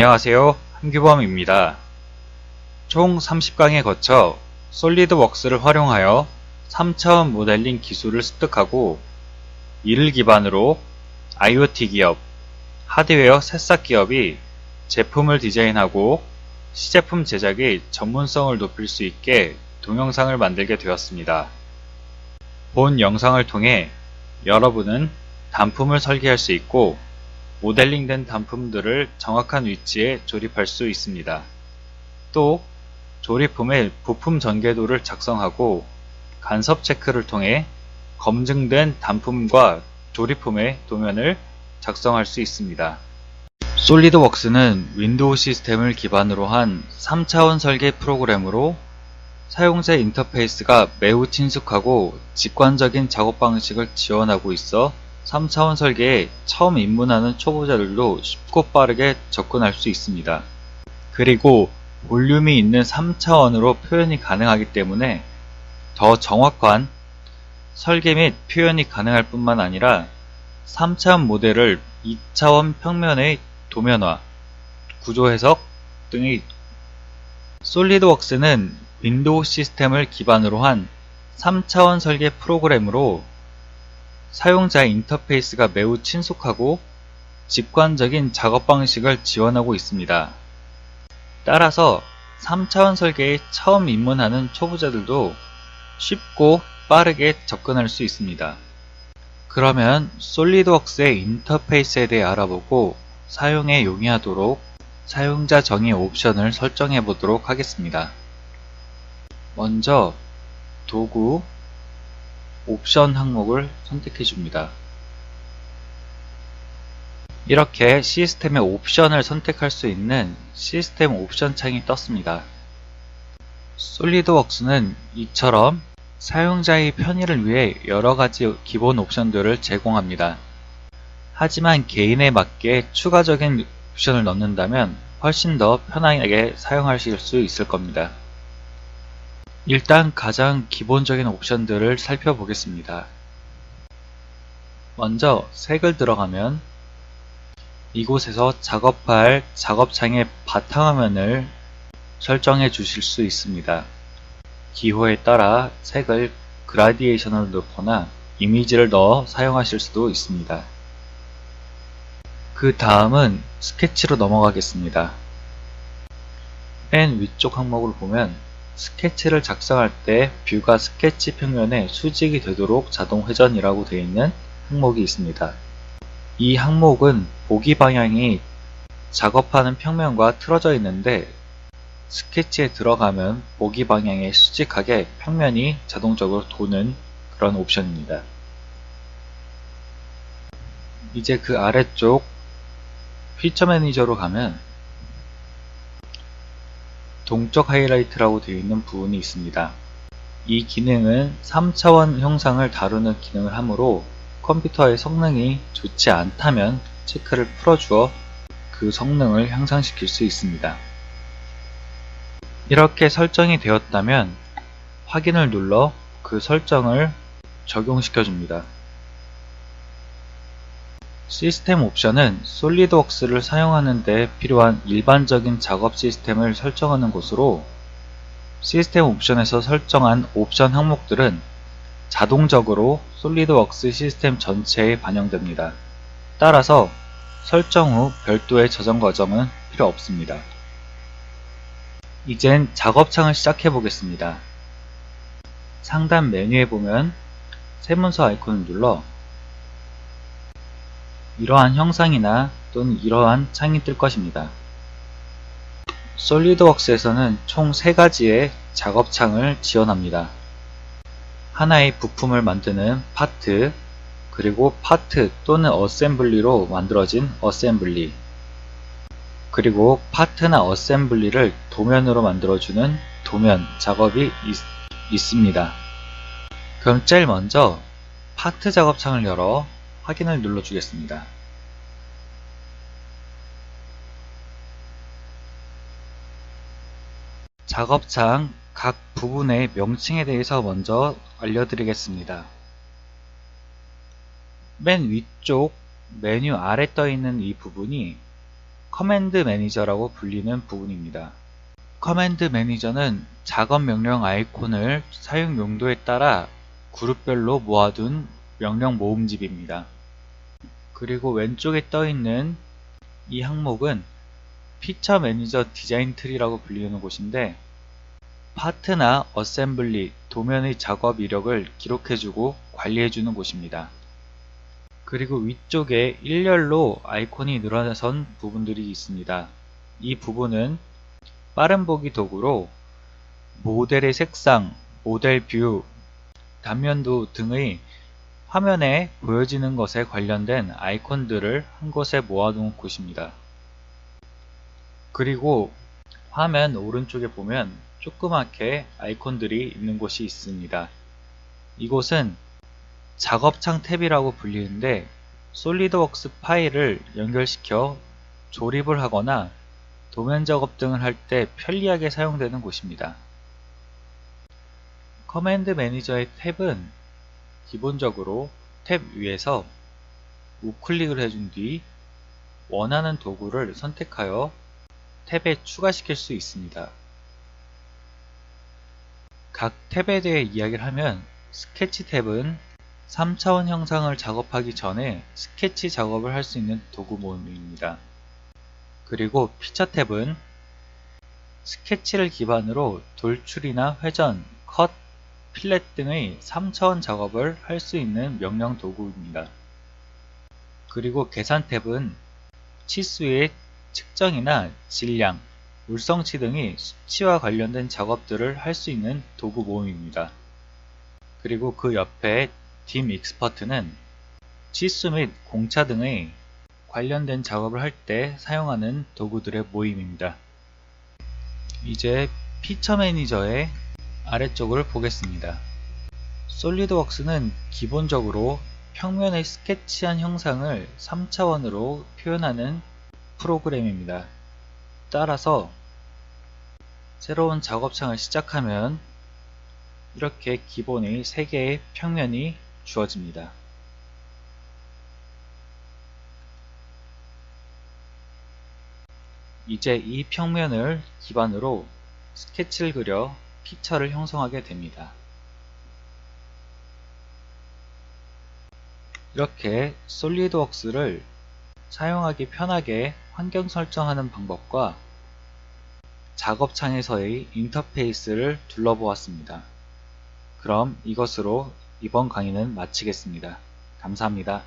안녕하세요. 한규범입니다. 총 30강에 거쳐 솔리드웍스를 활용하여 3차원 모델링 기술을 습득하고 이를 기반으로 IoT 기업, 하드웨어 새싹 기업이 제품을 디자인하고 시제품 제작의 전문성을 높일 수 있게 동영상을 만들게 되었습니다. 본 영상을 통해 여러분은 단품을 설계할 수 있고 모델링된 단품들을 정확한 위치에 조립할 수 있습니다. 또 조립품의 부품 전개도를 작성하고 간섭 체크를 통해 검증된 단품과 조립품의 도면을 작성할 수 있습니다. 솔리드웍스는 윈도우 시스템을 기반으로 한 3차원 설계 프로그램으로 사용자 인터페이스가 매우 친숙하고 직관적인 작업 방식을 지원하고 있어 3차원 설계에 처음 입문하는 초보자들도 쉽고 빠르게 접근할 수 있습니다. 그리고 볼륨이 있는 3차원으로 표현이 가능하기 때문에 더 정확한 설계 및 표현이 가능할 뿐만 아니라 3차원 모델을 2차원 평면의 도면화, 구조 해석 등의 솔리드웍스는 윈도우 시스템을 기반으로 한 3차원 설계 프로그램으로 사용자 인터페이스가 매우 친숙하고 직관적인 작업 방식을 지원하고 있습니다. 따라서 3차원 설계에 처음 입문하는 초보자들도 쉽고 빠르게 접근할 수 있습니다. 그러면 솔리드웍스의 인터페이스에 대해 알아보고 사용에 용이하도록 사용자 정의 옵션을 설정해 보도록 하겠습니다. 먼저 도구 옵션 항목을 선택해 줍니다. 이렇게 시스템의 옵션을 선택할 수 있는 시스템 옵션 창이 떴습니다. 솔리드웍스는 이처럼 사용자의 편의를 위해 여러가지 기본 옵션들을 제공합니다. 하지만 개인에 맞게 추가적인 옵션을 넣는다면 훨씬 더 편하게 사용하실 수 있을 겁니다. 일단 가장 기본적인 옵션들을 살펴보겠습니다. 먼저 색을 들어가면 이곳에서 작업할 작업창의 바탕화면을 설정해 주실 수 있습니다. 기호에 따라 색을 그라디에이션으로 넣거나 이미지를 넣어 사용하실 수도 있습니다. 그 다음은 스케치로 넘어가겠습니다. 맨 위쪽 항목을 보면 스케치를 작성할 때 뷰가 스케치 평면에 수직이 되도록 자동 회전이라고 되어 있는 항목이 있습니다. 이 항목은 보기 방향이 작업하는 평면과 틀어져 있는데 스케치에 들어가면 보기 방향에 수직하게 평면이 자동적으로 도는 그런 옵션입니다. 이제 그 아래쪽 피처 매니저로 가면 동적 하이라이트라고 되어 있는 부분이 있습니다. 이 기능은 3차원 형상을 다루는 기능을 하므로 컴퓨터의 성능이 좋지 않다면 체크를 풀어주어 그 성능을 향상시킬 수 있습니다. 이렇게 설정이 되었다면 확인을 눌러 그 설정을 적용시켜 줍니다. 시스템 옵션은 솔리드웍스를 사용하는 데 필요한 일반적인 작업 시스템을 설정하는 곳으로 시스템 옵션에서 설정한 옵션 항목들은 자동적으로 솔리드웍스 시스템 전체에 반영됩니다. 따라서 설정 후 별도의 저장 과정은 필요 없습니다. 이젠 작업창을 시작해 보겠습니다. 상단 메뉴에 보면 세문서 아이콘을 눌러 이러한 형상이나 또는 이러한 창이 뜰 것입니다. 솔리드웍스에서는 총 3가지의 작업창을 지원합니다. 하나의 부품을 만드는 파트, 그리고 파트 또는 어셈블리로 만들어진 어셈블리, 그리고 파트나 어셈블리를 도면으로 만들어주는 도면 작업이 있습니다. 그럼 제일 먼저 파트 작업창을 열어 확인을 눌러주겠습니다. 작업창 각 부분의 명칭에 대해서 먼저 알려드리겠습니다. 맨 위쪽 메뉴 아래 떠있는 이 부분이 커맨드 매니저라고 불리는 부분입니다. 커맨드 매니저는 작업 명령 아이콘을 사용 용도에 따라 그룹별로 모아둔 명령 모음집입니다. 그리고 왼쪽에 떠있는 이 항목은 피처 매니저 디자인 트리라고 불리는 곳인데, 파트나 어셈블리, 도면의 작업 이력을 기록해주고 관리해주는 곳입니다. 그리고 위쪽에 일렬로 아이콘이 늘어선 부분들이 있습니다. 이 부분은 빠른 보기 도구로 모델의 색상, 모델 뷰, 단면도 등의 화면에 보여지는 것에 관련된 아이콘들을 한 곳에 모아놓은 곳입니다. 그리고 화면 오른쪽에 보면 조그맣게 아이콘들이 있는 곳이 있습니다. 이곳은 작업창 탭이라고 불리는데, 솔리드웍스 파일을 연결시켜 조립을 하거나 도면 작업 등을 할 때 편리하게 사용되는 곳입니다. 커맨드 매니저의 탭은 기본적으로 탭 위에서 우클릭을 해준 뒤 원하는 도구를 선택하여 탭에 추가시킬 수 있습니다. 각 탭에 대해 이야기를 하면, 스케치 탭은 3차원 형상을 작업하기 전에 스케치 작업을 할 수 있는 도구 모음입니다. 그리고 피처 탭은 스케치를 기반으로 돌출이나 회전, 컷, 필렛 등의 3차원 작업을 할 수 있는 명령 도구입니다. 그리고 계산 탭은 치수의 측정이나 질량, 물성치 등의 수치와 관련된 작업들을 할 수 있는 도구 모음입니다. 그리고 그 옆에 dim expert는 치수 및 공차 등의 관련된 작업을 할 때 사용하는 도구들의 모임입니다. 이제 피처 매니저의 아래쪽을 보겠습니다. 솔리드웍스는 기본적으로 평면의 스케치한 형상을 3차원으로 표현하는 프로그램입니다. 따라서 새로운 작업창을 시작하면 이렇게 기본의 3개의 평면이 주어집니다. 이제 이 평면을 기반으로 스케치를 그려 피처를 형성하게 됩니다. 이렇게 솔리드웍스를 사용하기 편하게 환경 설정하는 방법과 작업창에서의 인터페이스를 둘러보았습니다. 그럼 이것으로 이번 강의는 마치겠습니다. 감사합니다.